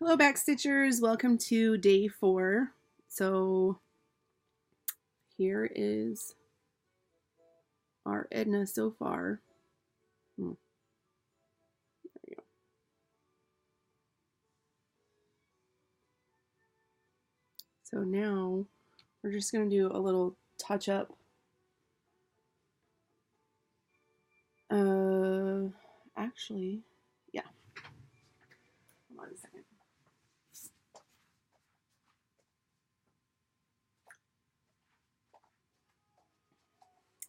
Hello Backstitchers, welcome to day 4. So here is our Edna so far. There we go. So now we're just going to do a little touch up. Actually, yeah. Hold on a second.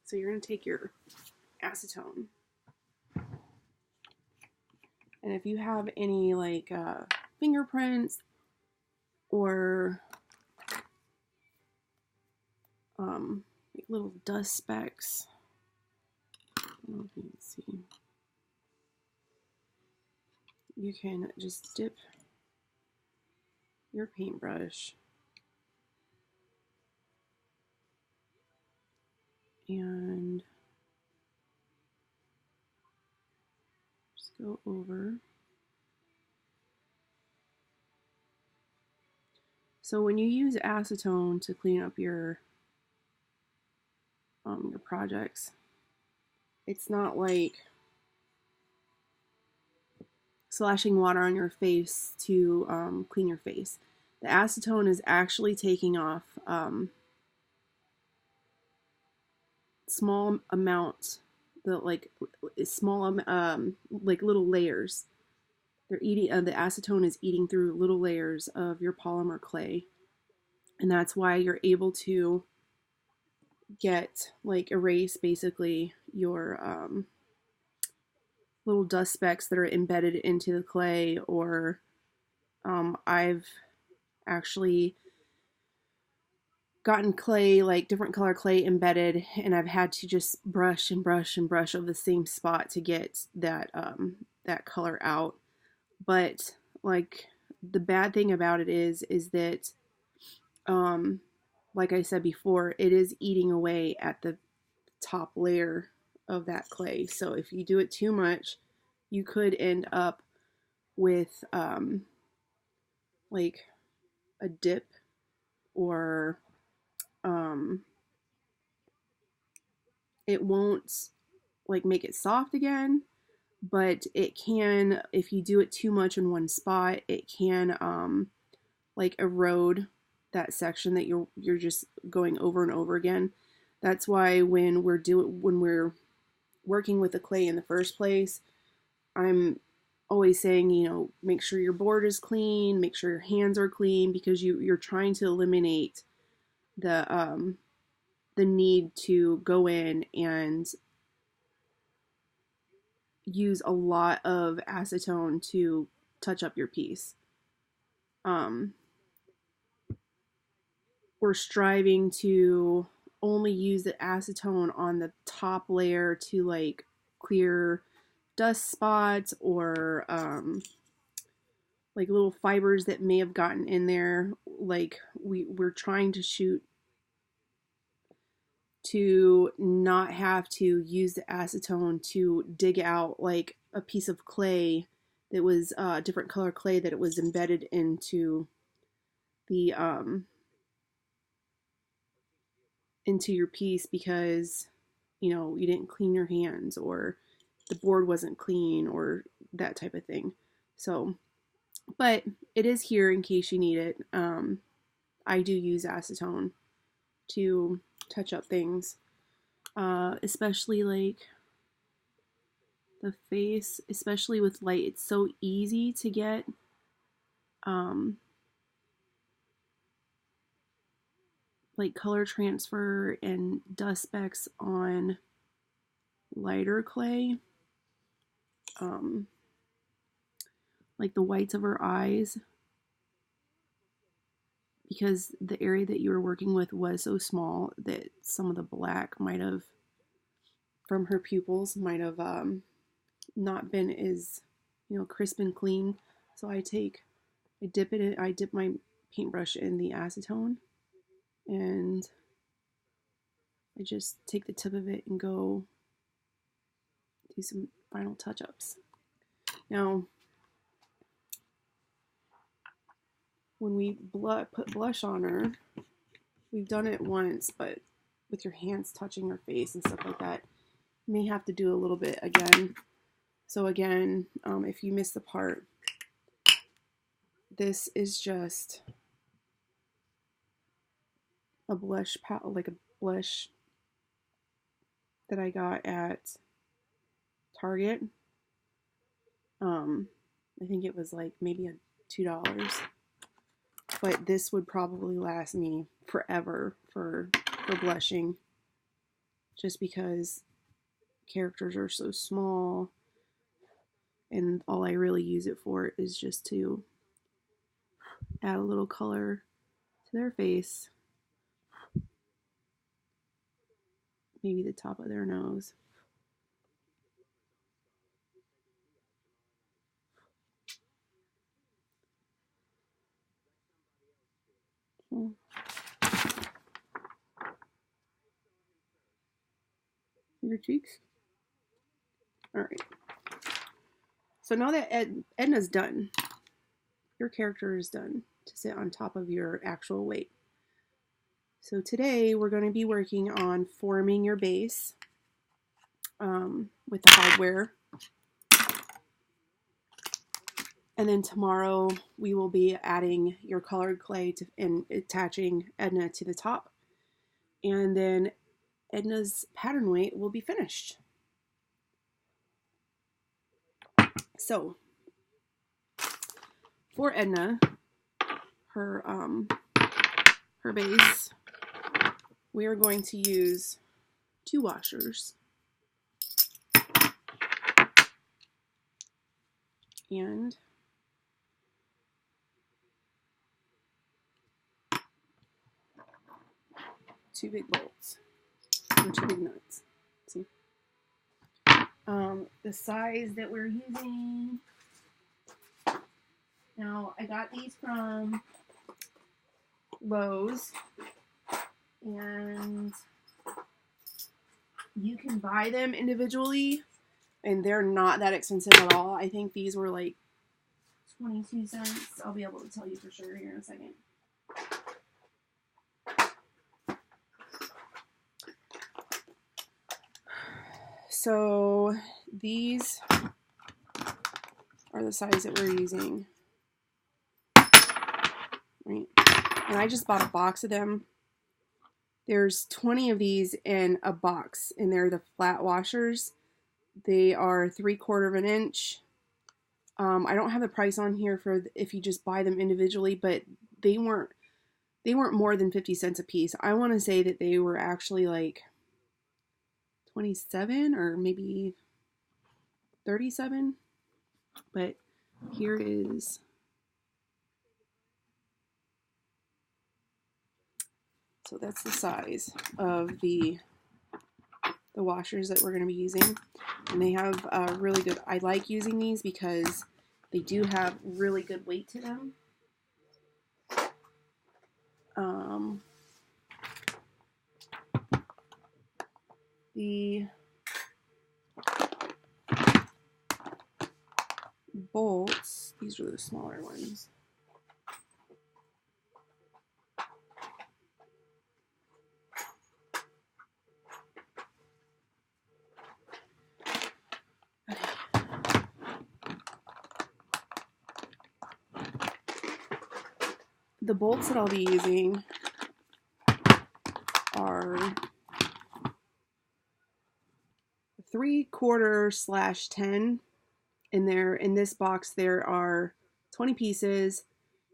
So you're going to take your acetone, and if you have any like fingerprints or like little dust specks, I don't know if you can see, you can just dip your paintbrush and just go over. So when you use acetone to clean up your projects, it's not like splashing water on your face to clean your face. The acetone is actually taking off small amounts, like little layers. They're eating. The acetone is eating through little layers of your polymer clay, and that's why you're able to erase basically your little dust specks that are embedded into the clay, or I've actually gotten clay, like different color clay embedded, and I've had to just brush and brush and brush over the same spot to get that color out. But like the bad thing about it is that like I said before, it is eating away at the top layer of that clay. So if you do it too much, you could end up with like a dip, or it won't like make it soft again, but it can, if you do it too much in one spot, it can like erode that section that you're just going over and over again. That's why when we're working with the clay in the first place, I'm always saying, make sure your board is clean, make sure your hands are clean, because you're trying to eliminate the need to go in and use a lot of acetone to touch up your piece. We're striving to only use the acetone on the top layer to like clear dust spots, or like little fibers that may have gotten in there. Like we're trying to shoot to not have to use the acetone to dig out like a piece of clay that was different color clay that it was embedded into the into your piece, because you didn't clean your hands, or the board wasn't clean, or that type of thing. So, but it is here in case you need it. I do use acetone to touch up things, especially like the face, especially with light. It's so easy to get like color transfer and dust specks on lighter clay, like the whites of her eyes, because the area that you were working with was so small that some of the black might have, from her pupils, might have not been as crisp and clean. So I dip my paintbrush in the acetone, and I just take the tip of it and go do some final touch-ups. Now, when we put blush on her, we've done it once, but with your hands touching her face and stuff like that, you may have to do a little bit again. So again, if you missed the part, this is just a blush palette, like a blush that I got at Target. I think it was like maybe $2, but this would probably last me forever for blushing, just because characters are so small, and all I really use it for is just to add a little color to their face, maybe the top of their nose. Your cheeks. All right. So now that Edna's done, your character is done to sit on top of your actual weight. So today we're going to be working on forming your base with the hardware. And then tomorrow we will be adding your colored clay and attaching Edna to the top. And then Edna's pattern weight will be finished. So for Edna, her base, we are going to use 2 washers and two big bolts or 2 big nuts. See, the size that we're using. Now I got these from Lowe's, and you can buy them individually, and they're not that expensive at all. I think these were like 22 cents. I'll be able to tell you for sure here in a second. So these are the size that we're using. Right. And I just bought a box of them. There's 20 of these in a box, and they're the flat washers. They are 3/4 of an inch. I don't have the price on here for if you just buy them individually, but they weren't more than 50 cents a piece. I want to say that they were actually like 27 or maybe 37. But here is so that's the size of the washers that we're going to be using. And they have really good, I like using these because they do have really good weight to them. The bolts, these are the smaller ones. The bolts that I'll be using are 3/4/10, and in this box there are 20 pieces,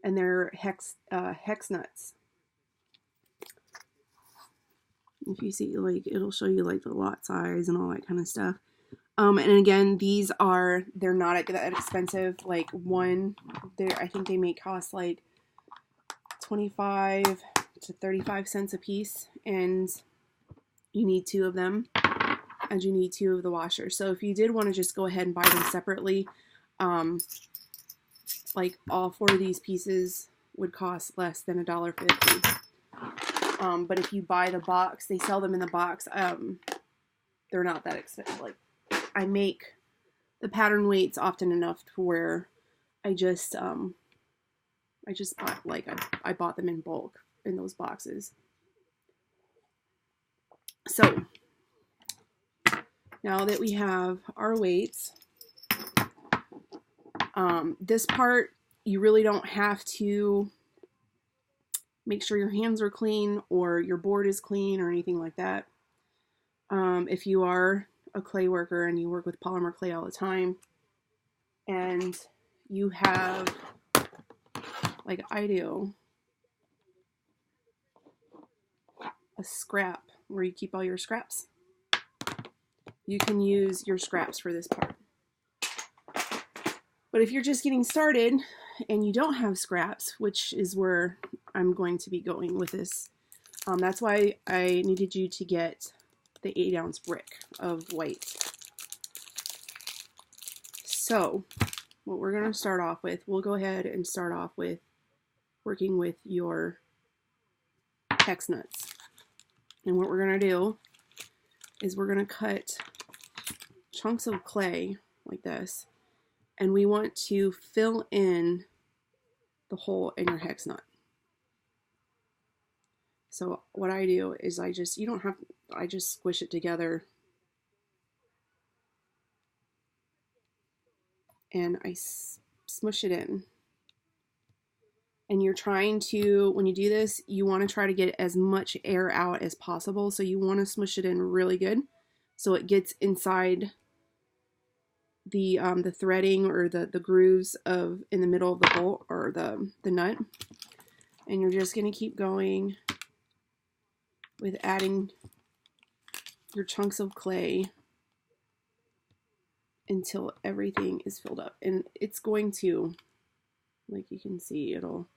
and they're hex nuts. If you see, like, it'll show you like the lot size and all that kind of stuff. And again, they're not that expensive. Like I think they may cost like 25 to 35 cents a piece, and you need 2 of them, and you need 2 of the washers. So if you did want to just go ahead and buy them separately, like all 4 of these pieces would cost less than $1.50. But if you buy the box, they sell them in the box. They're not that expensive. Like, I make the pattern weights often enough to where I just I just bought, like, I bought them in bulk in those boxes. So now that we have our weights, this part, you really don't have to make sure your hands are clean or your board is clean or anything like that. If you are a clay worker and you work with polymer clay all the time and you have, like I do, a scrap where you keep all your scraps, you can use your scraps for this part. But if you're just getting started and you don't have scraps, which is where I'm going to be going with this, that's why I needed you to get the 8-ounce brick of white. So what we're going to start off with, we'll go ahead and start off with working with your hex nuts. And what we're going to do is we're going to cut chunks of clay like this, and we want to fill in the hole in your hex nut. So what I do is I just squish it together and I smush it in. And you're trying to, when you do this, you want to try to get as much air out as possible. So you want to smush it in really good so it gets inside the threading or the grooves of in the middle of the bolt or the nut. And you're just going to keep going with adding your chunks of clay until everything is filled up. And it's going to, like you can see, it'll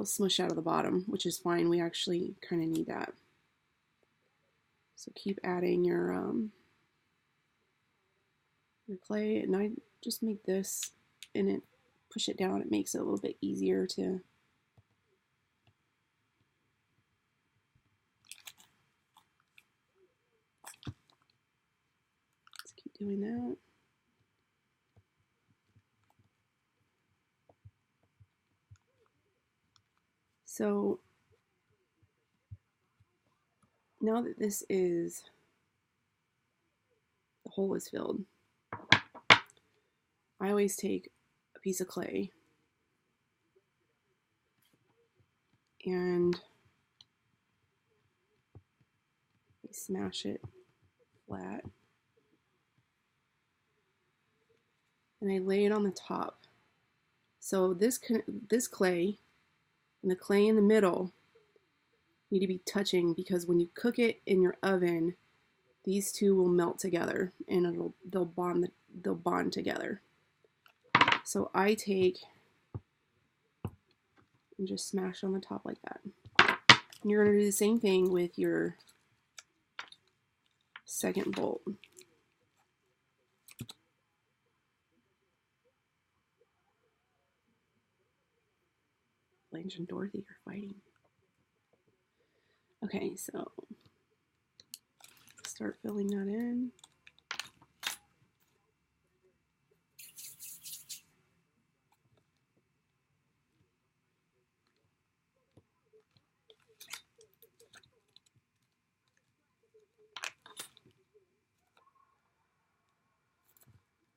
smush out of the bottom, which is fine. We actually kind of need that. So keep adding your clay, and I just make this and it push it down. It makes it a little bit easier to keep doing that. So now that the hole is filled, I always take a piece of clay and I smash it flat and I lay it on the top. So this clay and the clay in the middle need to be touching, because when you cook it in your oven, these two will melt together and they'll bond together. So I take and just smash on the top like that. And you're going to do the same thing with your second bolt. Blanche and Dorothy are fighting. Okay, so start filling that in.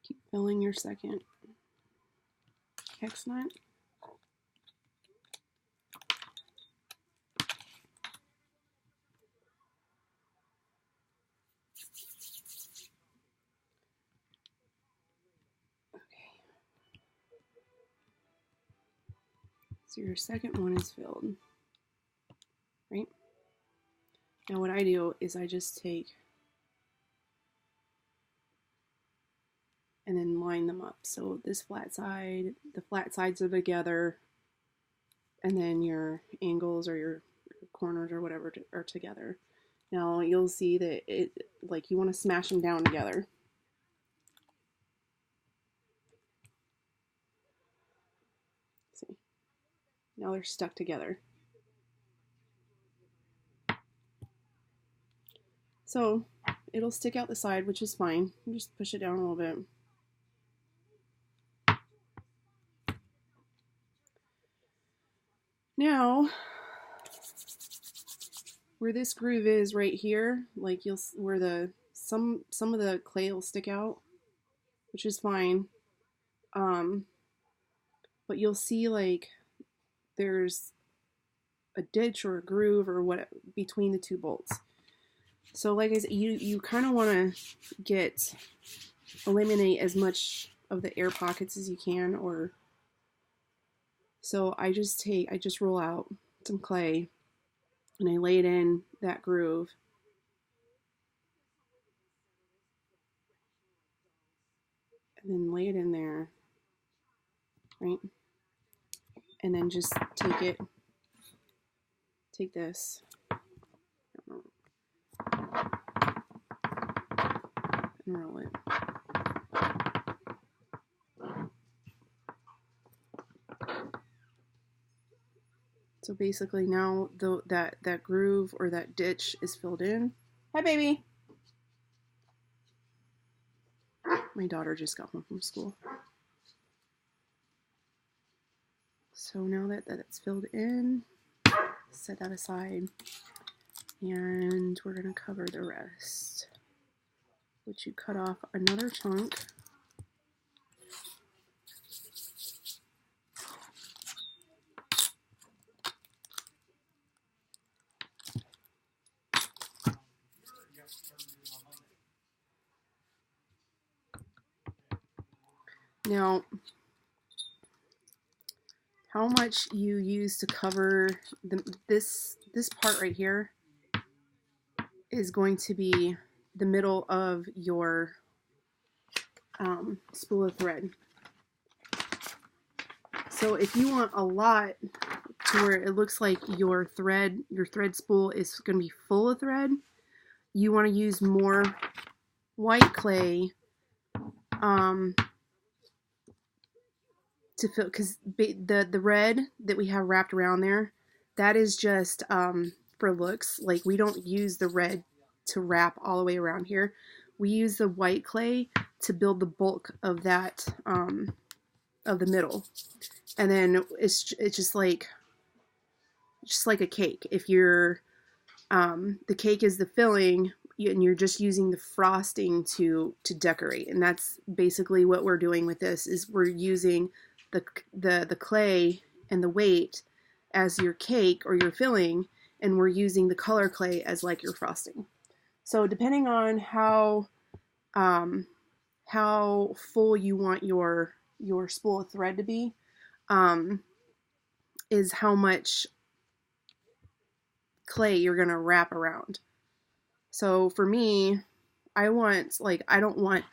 Keep filling your second hex nut. So your second one is filled, right? Now what I do is I just take and then line them up. So this flat side, the flat sides are together, and then your angles or your corners or whatever are together. Now you'll see that you want to smash them down together. See, now they're stuck together. So it'll stick out the side, which is fine. You just push it down a little bit. Now, where this groove is right here, like where some of the clay will stick out, which is fine. But you'll see like there's a ditch or a groove or what between the two bolts. So like I said, you kind of want to eliminate as much of the air pockets as you can, or so I just roll out some clay and I lay it in that groove. And then lay it in there, right? And then just take this, and roll it. So basically now that groove or that ditch is filled in. Hi, baby. My daughter just got home from school. So now that it's filled in, set that aside, and we're going to cover the rest, which you cut off another chunk. Now, how much you use to cover this part right here is going to be the middle of your spool of thread. So if you want a lot to where it looks like your thread spool is going to be full of thread, you want to use more white clay to fill, because the red that we have wrapped around there, that is just for looks. Like, we don't use the red to wrap all the way around here. We use the white clay to build the bulk of that of the middle, and then it's just like a cake. If you're the cake is the filling, and you're just using the frosting to decorate, and that's basically what we're doing with this. Is we're using the clay and the weight as your cake or your filling, and we're using the color clay as like your frosting. So depending on how full you want your spool of thread to be, is how much clay you're gonna wrap around. So for me, I don't want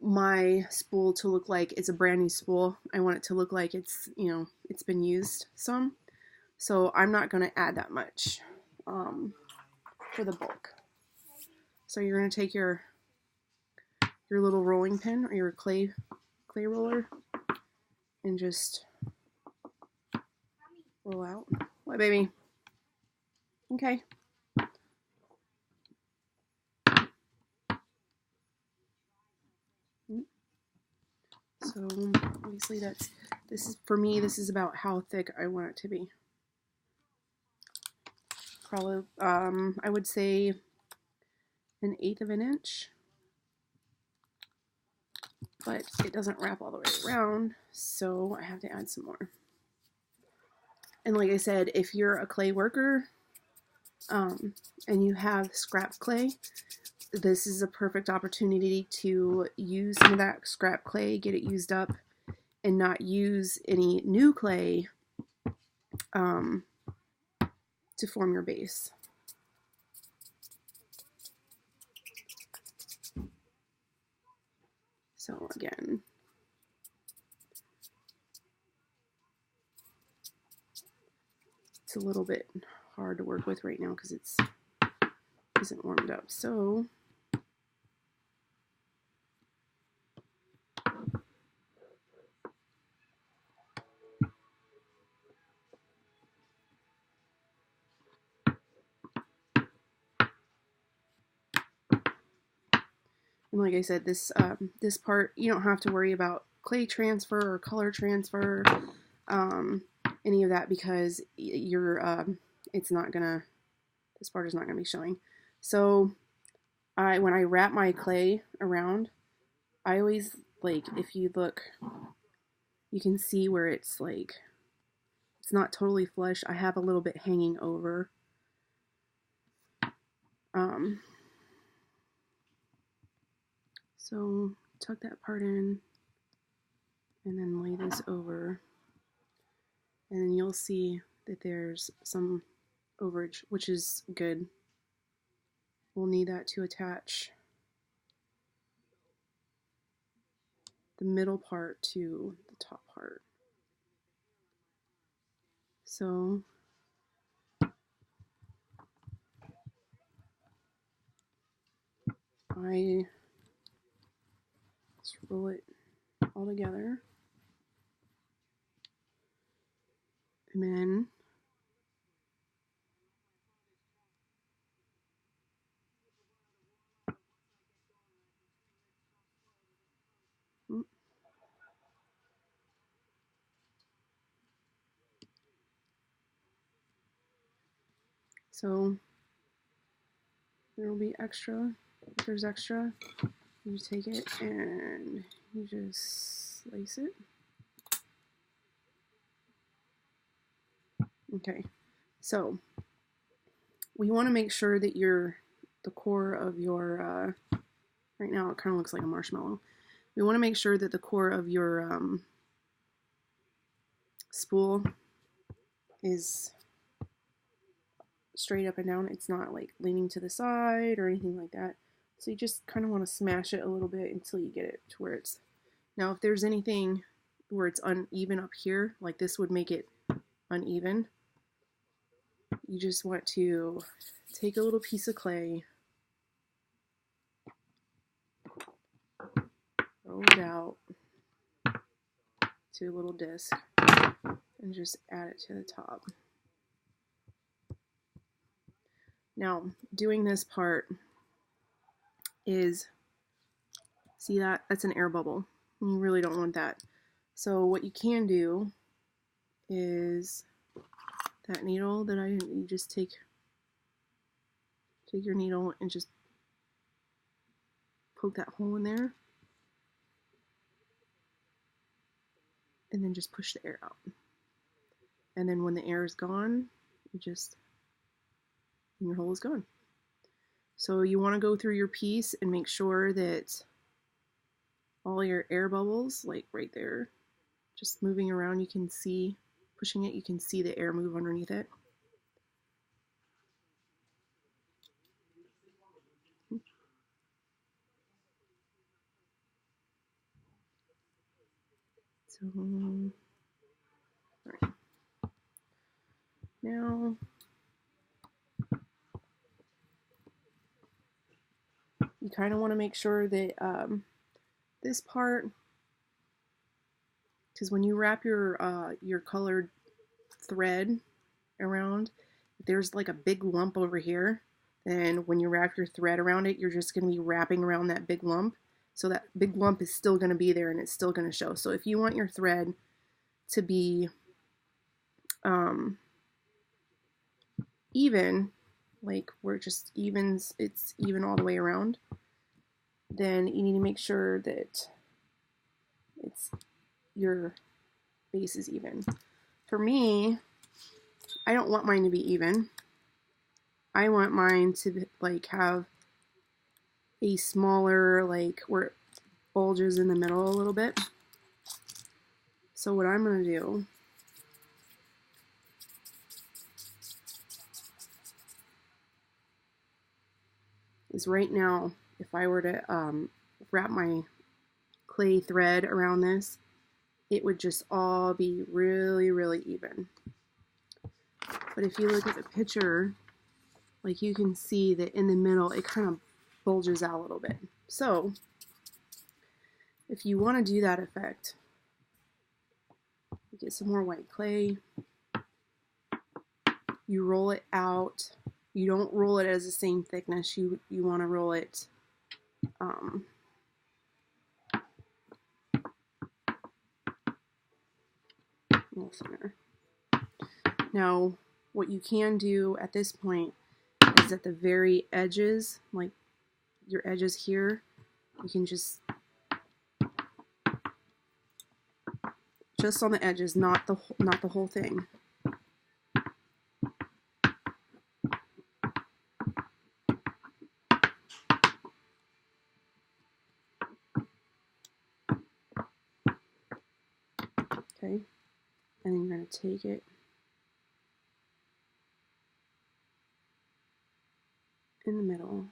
my spool to look like it's a brand new spool. I want it to look like it's been used some. So I'm not going to add that much for the bulk. So you're going to take your little rolling pin or your clay roller and just roll out. What, baby? Okay. So obviously this is about how thick I want it to be. Probably, I would say 1/8 of an inch, but it doesn't wrap all the way around, so I have to add some more. And like I said, if you're a clay worker, and you have scrap clay, this is a perfect opportunity to use some of that scrap clay, get it used up, and not use any new clay to form your base. So again, it's a little bit hard to work with right now because it isn't warmed up. So and like I said, this part, you don't have to worry about clay transfer or color transfer. any of that because you're it's not gonna, this part is not gonna be showing. So when I wrap my clay around, I always, like, if you look, you can see where it's like, it's not totally flush. I have a little bit hanging over. So tuck that part in and then lay this over, and then you'll see that there's some overage, which is good. We'll need that to attach the middle part to the top part. So I just roll it all together, and then so there will be extra. If there's extra, you take it and you just slice it. Okay, so we want to make sure that the core of your, right now it kind of looks like a marshmallow. We want to make sure that the core of your spool is straight up and down. It's not like leaning to the side or anything like that. So you just kind of want to smash it a little bit until you get it to where it's, now if there's anything where it's uneven up here, like this would make it uneven, you just want to take a little piece of clay, roll it out to a little disc, and just add it to the top. Now, doing this part is, see that? That's an air bubble. You really don't want that. So what you can do is that needle that you just take your needle and just poke that hole in there, and then just push the air out. And then when the air is gone, you just, and your hole is gone. So you want to go through your piece and make sure that all your air bubbles, like right there, just moving around, you can see, pushing it, you can see the air move underneath it. So, all right. Now, you kind of want to make sure that this part, because when you wrap your colored thread around, if there's like a big lump over here, then when you wrap your thread around it, you're just going to be wrapping around that big lump. So that big lump is still going to be there and it's still going to show. So if you want your thread to be even, like where it just evens, it's even all the way around, then you need to make sure that your base is even. For me, I don't want mine to be even. I want mine to like have a smaller, like where it bulges in the middle a little bit. So what I'm going to do is, right now, if I were to wrap my clay thread around this, it would just all be really, really even. But if you look at the picture, like you can see that in the middle, it kind of bulges out a little bit. So if you want to do that effect, you get some more white clay, you roll it out. You don't roll it as the same thickness. You want to roll it a little thinner. Now, what you can do at this point is at the very edges, like your edges here, you can just on the edges, not the whole thing. Okay, and then you're going to take it in the middle.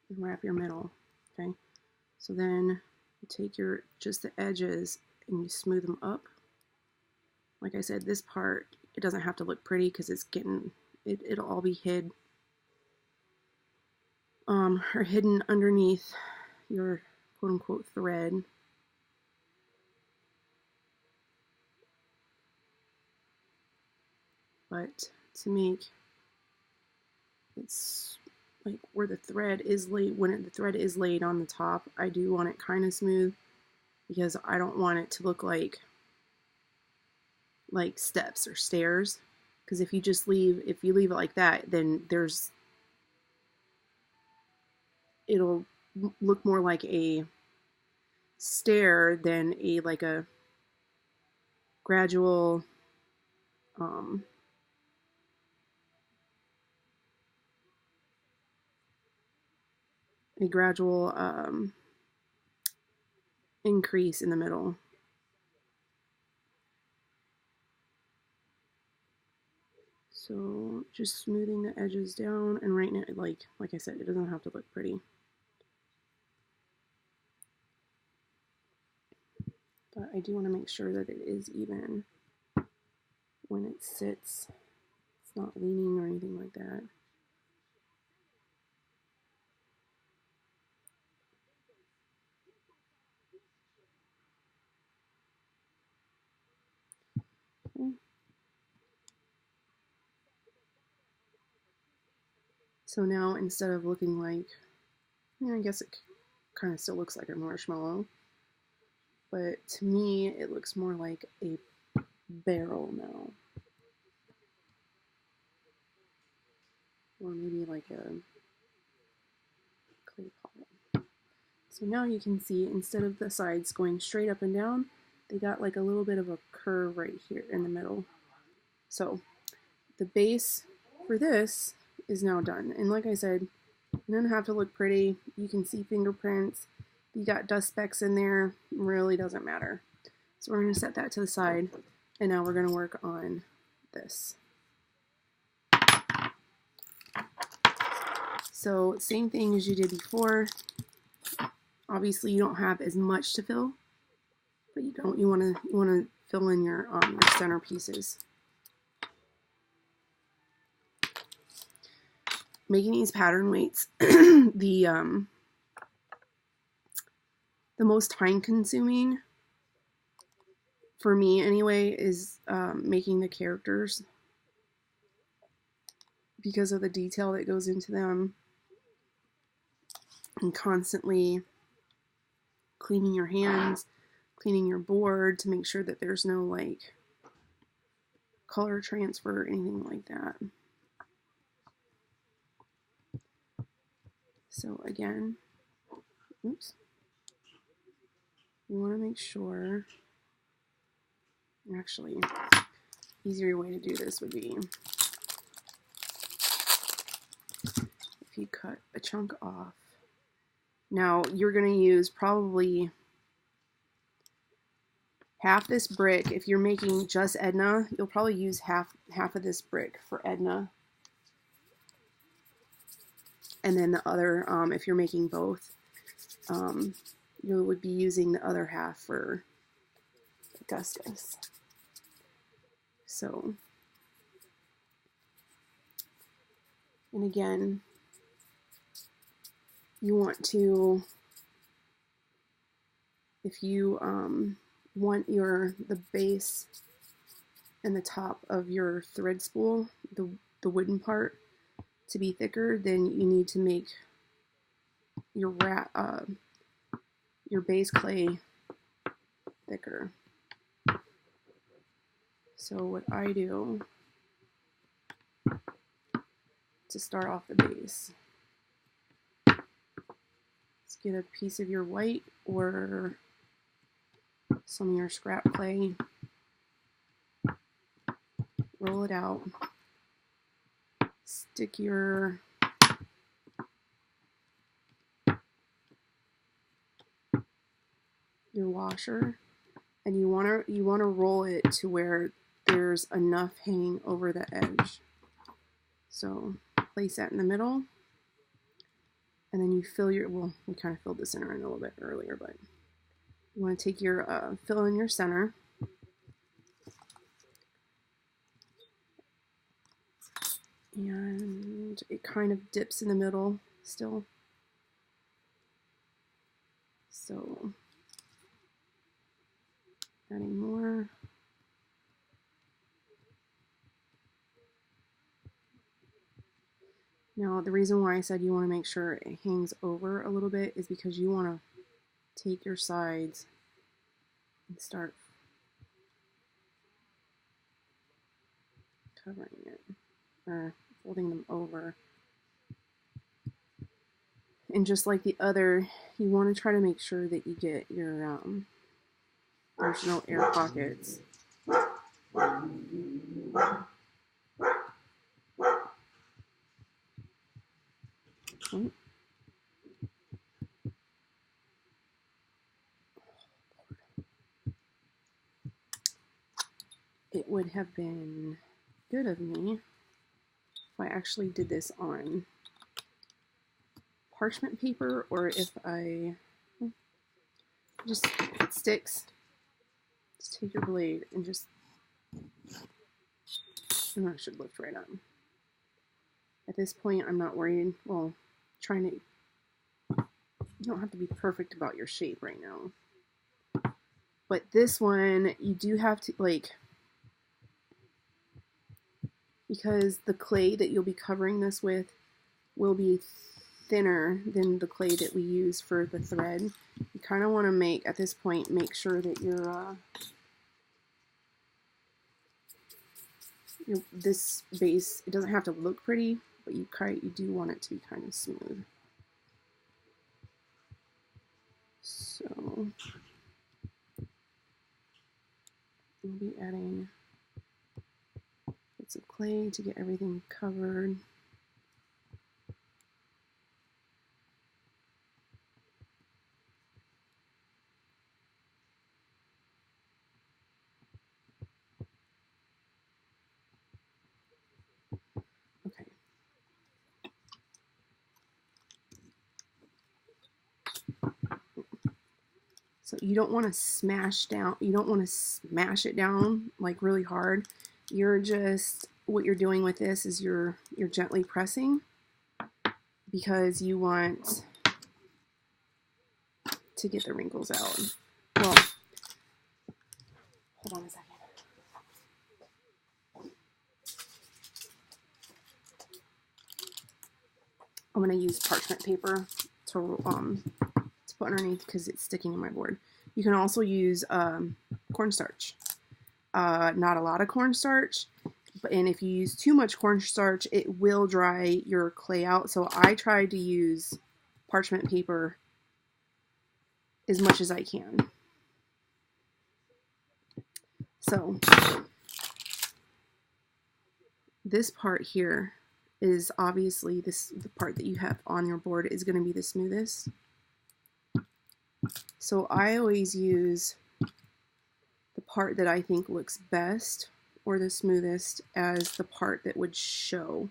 And wrap your middle. Okay, so then you take your just the edges and you smooth them up. Like I said, this part, it doesn't have to look pretty because it's getting it'll all be hid or hidden underneath your quote-unquote thread. But to make it's like where the thread is laid, when the thread is laid on the top, I do want it kind of smooth because I don't want it to look like steps or stairs. Because if you leave it like that, then it'll look more like a stair than a gradual increase in the middle. So just smoothing the edges down, and right now, like I said, it doesn't have to look pretty. But I do want to make sure that it is even when it sits. It's not leaning or anything like that. Okay. So now instead of looking like, I guess it kind of still looks like a marshmallow, but to me it looks more like a barrel now. Or maybe like a clay pot. So now you can see instead of the sides going straight up and down, they got like a little bit of a curve right here in the middle. So the base for this is now done. And like I said, it doesn't have to look pretty. You can see fingerprints. You got dust specks in there. Really doesn't matter. So we're going to set that to the side. And now we're going to work on this. So same thing as you did before. Obviously you don't have as much to fill, but you want to fill in your center pieces. Making these pattern weights, the most time consuming for me anyway is making the characters, because of the detail that goes into them, and constantly cleaning your hands, cleaning your board to make sure that there's no like color transfer or anything like that. So again, oops, you want to make sure, actually, easier way to do this would be if you cut a chunk off. Now you're going to use probably half this brick. If you're making just Edna, you'll probably use half of this brick for Edna. And then the other, if you're making both, you would be using the other half for Augustus. So, and again, you want to, if you want the base and the top of your thread spool, the wooden part, to be thicker, then you need to make your your base clay thicker. So what I do to start off the base, let's get a piece of your white or some of your scrap clay, roll it out, stick your washer, and you want to roll it to where there's enough hanging over the edge. So place that in the middle, and then you fill your, well, we kind of filled the center in a little bit earlier, but you want to take your, fill in your center, and it kind of dips in the middle still. So adding more. Now, the reason why I said you want to make sure it hangs over a little bit is because you want to take your sides and start covering it, or folding them over. And just like the other, you want to try to make sure that you get your, there's no air pockets. Okay. It would have been good of me if I actually did this on parchment paper, or if I just, if it sticks, just take your blade and just, and that should lift right up. At this point, I'm not worried. Well, trying to, you don't have to be perfect about your shape right now. But this one, you do have to, like, because the clay that you'll be covering this with will be thinner than the clay that we use for the thread. You kind of want to make, at this point, make sure that your this base, it doesn't have to look pretty, but you do want it to be kind of smooth. So we'll be adding bits of clay to get everything covered. Okay. So you don't want to smash down, you don't want to smash it down like really hard. You're just, what you're doing with this is you're gently pressing, because you want to get the wrinkles out. Well, hold on a second. I'm going to use parchment paper to put underneath because it's sticking in my board. You can also use cornstarch. Not a lot of cornstarch, and if you use too much cornstarch, it will dry your clay out. So I try to use parchment paper as much as I can. So this part here is obviously the part that you have on your board is going to be the smoothest. So I always use the part that I think looks best or the smoothest as the part that would show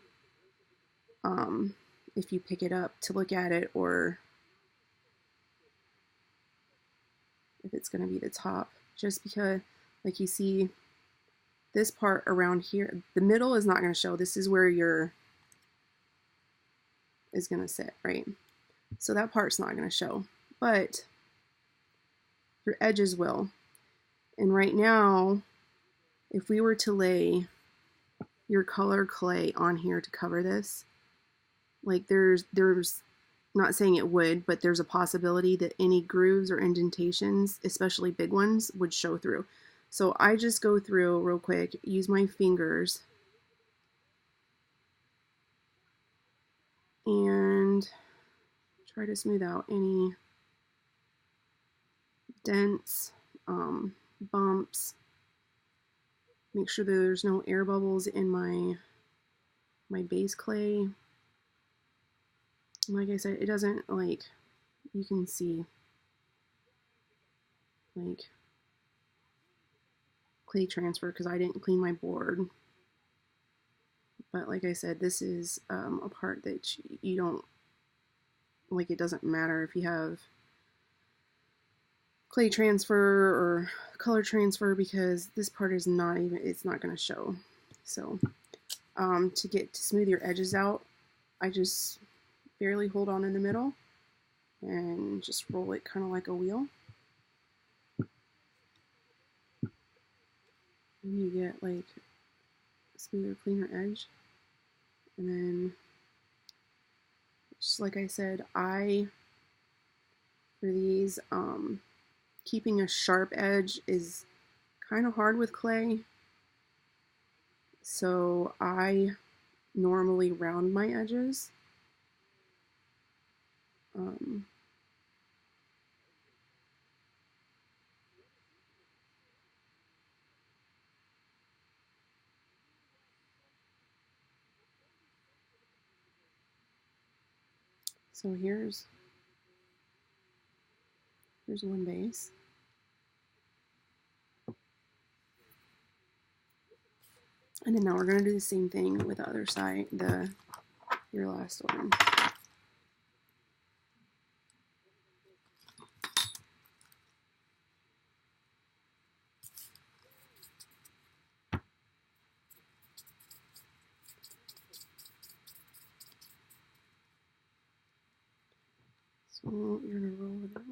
if you pick it up to look at it, or if it's going to be the top, just because, like, you see this part around here, the middle is not going to show. This is where your is going to sit, right? So that part's not going to show, but your edges will. And right now, if we were to lay your color clay on here to cover this, like there's not saying it would, but there's a possibility that any grooves or indentations, especially big ones, would show through. So I just go through real quick, use my fingers, and try to smooth out any dents, bumps. Make sure that there's no air bubbles in my base clay. Like I said, it doesn't, like, you can see, like, clay transfer because I didn't clean my board. But like I said, this is a part that you don't, like, it doesn't matter if you have clay transfer or color transfer, because this part is not even, it's not going to show. So to smooth your edges out, I just barely hold on in the middle and just roll it kind of like a wheel. And you get like a smoother, cleaner edge. And then, just like I said, for these, keeping a sharp edge is kind of hard with clay. So I normally round my edges. So here's one base. And then now we're going to do the same thing with the other side, your last one. So you're going to roll it out.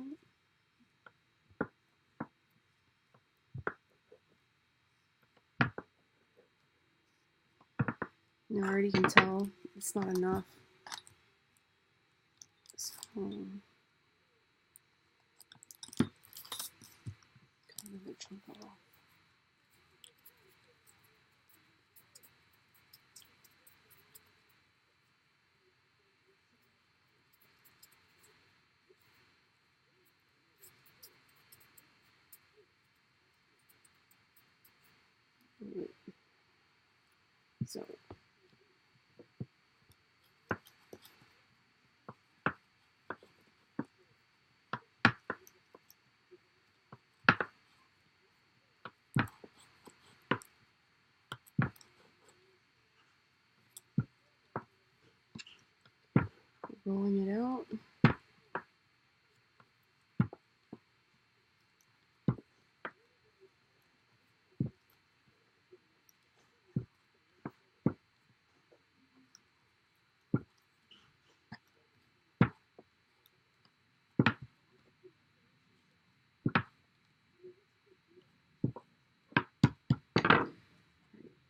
And I already can tell it's not enough. So cut another chunk off. So rolling it out.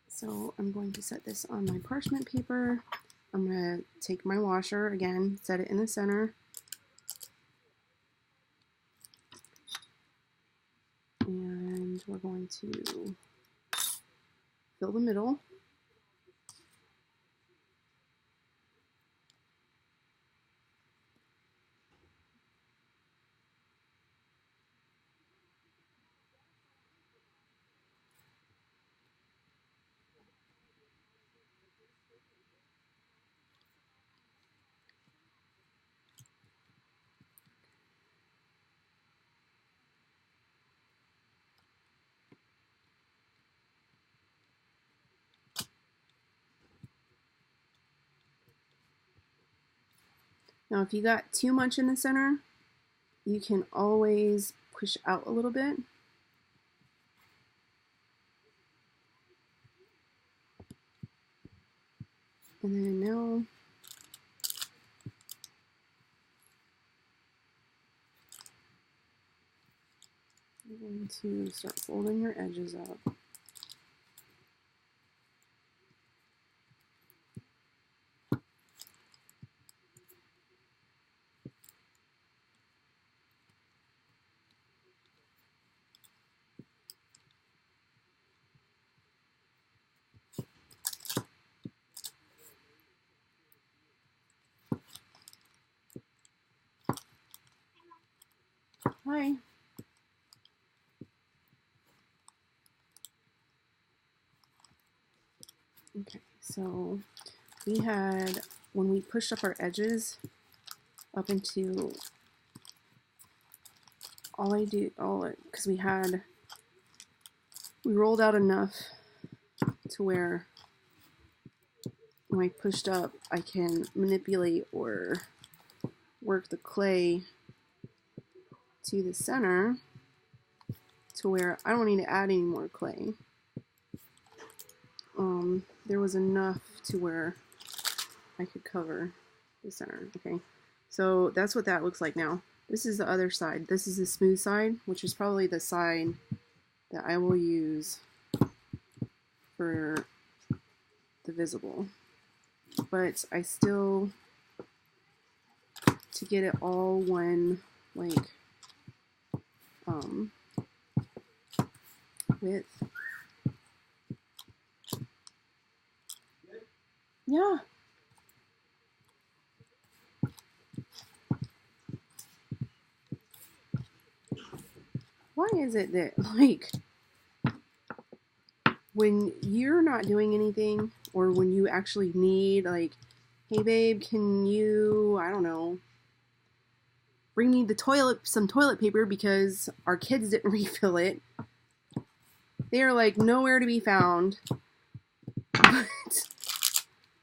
So I'm going to set this on my parchment paper. I'm going to take my washer again, set it in the center. And we're going to fill the middle. Now, if you got too much in the center, you can always push out a little bit. And then now you're going to start folding your edges up. Hi. Okay, so we had, when we pushed up our edges up into, because we rolled out enough to where when I pushed up, I can manipulate or work the clay to the center to where I don't need to add any more clay. There was enough to where I could cover the center. Okay, so that's what that looks like now. This is the other side. This is the smooth side, which is probably the side that I will use for the visible. But I still, to get it all one, like, width. Yeah. Why is it that, like, when you're not doing anything, or when you actually need, like, hey babe, can you, I don't know, bring me some toilet paper because our kids didn't refill it. They are, like, nowhere to be found. But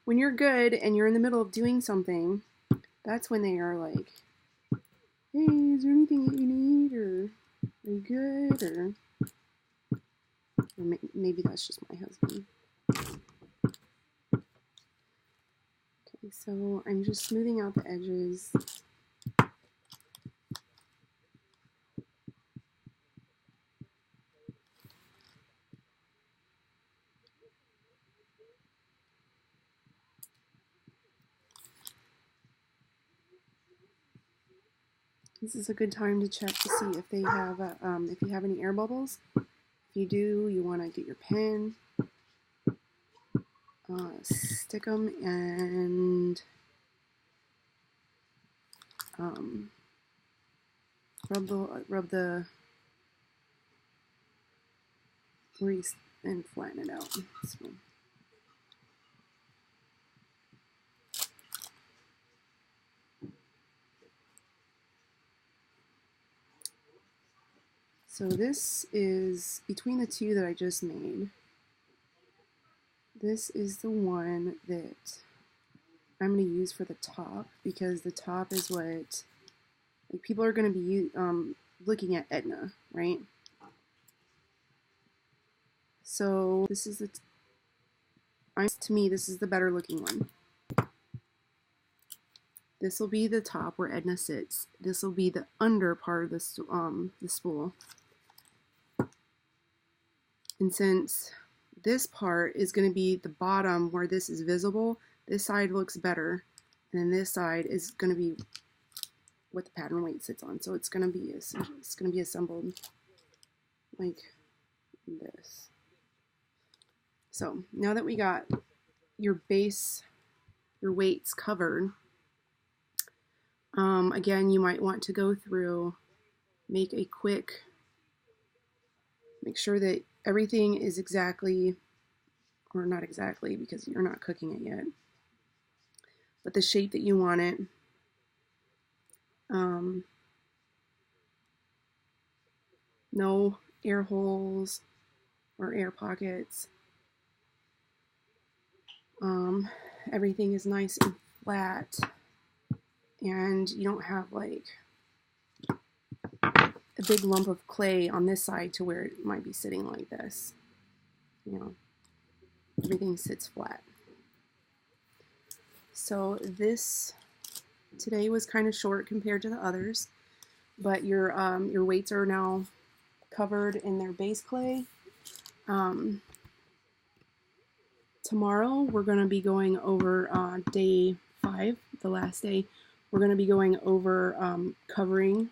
when you're good and you're in the middle of doing something, that's when they are like, hey, is there anything that you need, or are you good, or maybe that's just my husband. Okay, so I'm just smoothing out the edges. This is a good time to check to see if they have, if you have any air bubbles. If you do, you want to get your pen, stick them, and rub the grease and flatten it out. So this is, between the two that I just made, this is the one that I'm going to use for the top, because the top is what, like, people are going to be looking at Edna, right? So this is to me, this is the better looking one. This will be the top where Edna sits. This will be the under part of the spool. And since this part is going to be the bottom where this is visible, this side looks better, and then this side is going to be what the pattern weight sits on. So it's going to be assembled like this. So now that we got your base, your weights covered, again, you might want to go through, make sure that everything is exactly, or not exactly because you're not cooking it yet, but the shape that you want it. No air holes or air pockets. Everything is nice and flat, and you don't have like a big lump of clay on this side to where it might be sitting like this. You know, everything sits flat. So this today was kind of short compared to the others, but your weights are now covered in their base clay. Tomorrow we're going to be going over day 5, the last day. We're going to be going over covering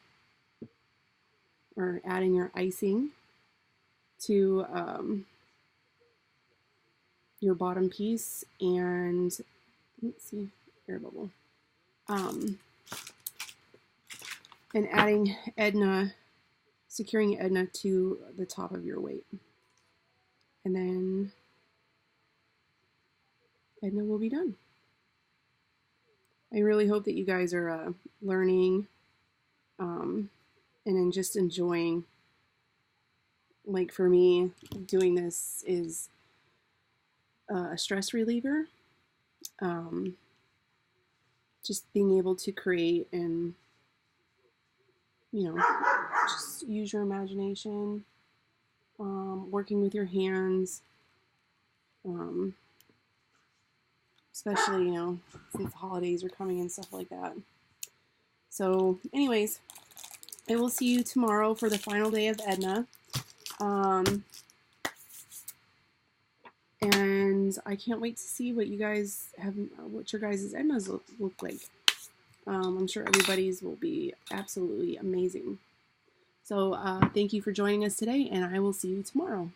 or adding your icing to your bottom piece, and let's see, air bubble, and adding Edna securing Edna to the top of your weight. And then Edna will be done. I really hope that you guys are learning and then just enjoying. Like for me, doing this is a stress reliever. Just being able to create and, you know, just use your imagination, working with your hands, especially, you know, since holidays are coming and stuff like that. So anyways, I will see you tomorrow for the final day of Edna. And I can't wait to see what you guys have, what your guys' Ednas look like. I'm sure everybody's will be absolutely amazing. So thank you for joining us today, and I will see you tomorrow.